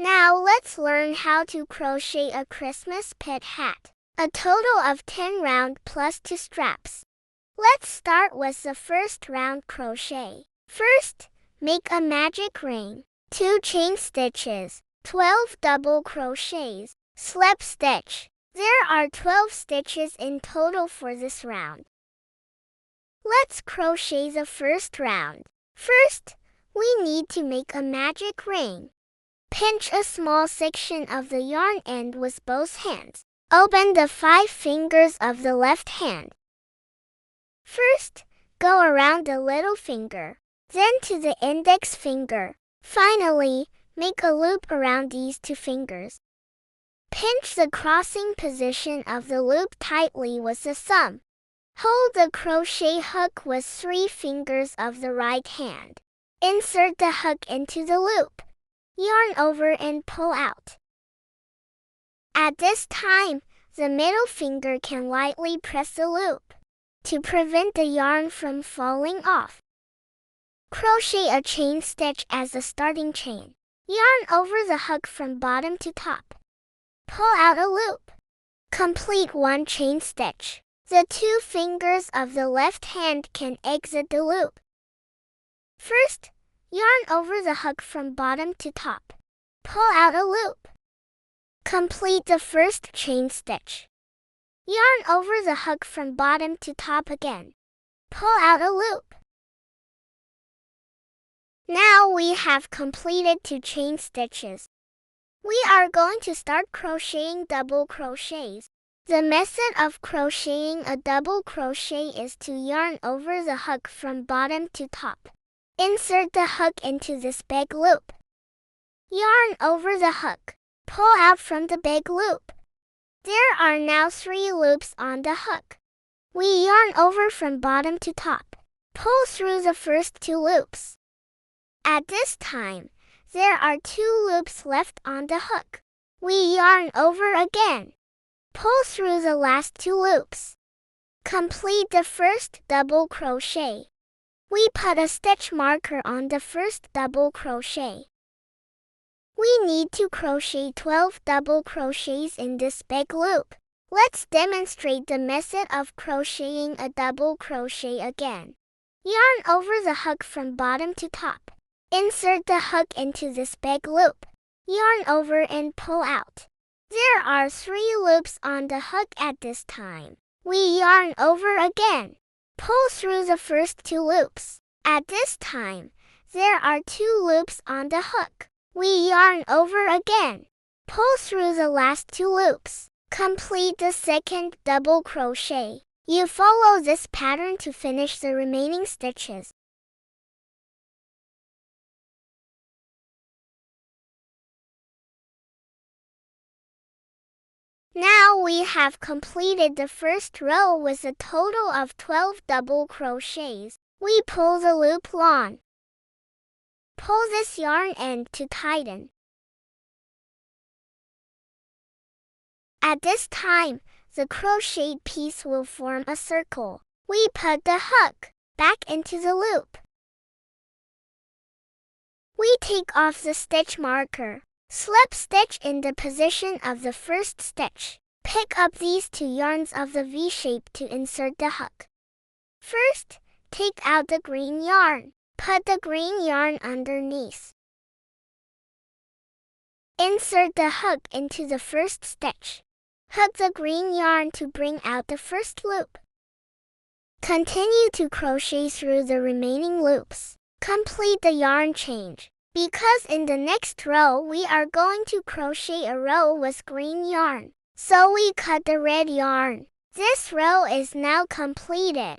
Now let's learn how to crochet a Christmas pet hat. A total of 10 round plus 2 straps. Let's start with the first round crochet. First, make a magic ring, 2 chain stitches, 12 double crochets, slip stitch. There are 12 stitches in total for this round. Let's crochet the first round. First, we need to make a magic ring. Pinch a small section of the yarn end with both hands. Open the 5 fingers of the left hand. First, go around the little finger, then to the index finger. Finally, make a loop around these 2 fingers. Pinch the crossing position of the loop tightly with the thumb. Hold the crochet hook with 3 fingers of the right hand. Insert the hook into the loop. Yarn over and pull out. At this time, the middle finger can lightly press the loop to prevent the yarn from falling off. Crochet a chain stitch as a starting chain. Yarn over the hook from bottom to top. Pull out a loop. Complete 1 chain stitch. The 2 fingers of the left hand can exit the loop. First, yarn over the hook from bottom to top. Pull out a loop. Complete the first chain stitch. Yarn over the hook from bottom to top again. Pull out a loop. Now we have completed 2 chain stitches. We are going to start crocheting double crochets. The method of crocheting a double crochet is to yarn over the hook from bottom to top. Insert the hook into this big loop. Yarn over the hook. Pull out from the big loop. There are now 3 loops on the hook. We yarn over from bottom to top. Pull through the first 2 loops. At this time, there are 2 loops left on the hook. We yarn over again. Pull through the last 2 loops. Complete the first double crochet. We put a stitch marker on the first double crochet. We need to crochet 12 double crochets in this big loop. Let's demonstrate the method of crocheting a double crochet again. Yarn over the hook from bottom to top. Insert the hook into this big loop. Yarn over and pull out. There are 3 loops on the hook at this time. We yarn over again. Pull through the first 2 loops. At this time, there are 2 loops on the hook. We yarn over again. Pull through the last 2 loops. Complete the second double crochet. You follow this pattern to finish the remaining stitches. Now we have completed the first row with a total of 12 double crochets. We pull the loop on. Pull this yarn end to tighten. At this time, the crocheted piece will form a circle. We put the hook back into the loop. We take off the stitch marker. Slip stitch in the position of the first stitch. Pick up these 2 yarns of the V shape to insert the hook. First, take out the green yarn. Put the green yarn underneath. Insert the hook into the first stitch. Hook the green yarn to bring out the first loop. Continue to crochet through the remaining loops. Complete the yarn change. Because in the next row we are going to crochet a row with green yarn, so we cut the red yarn. This row is now completed.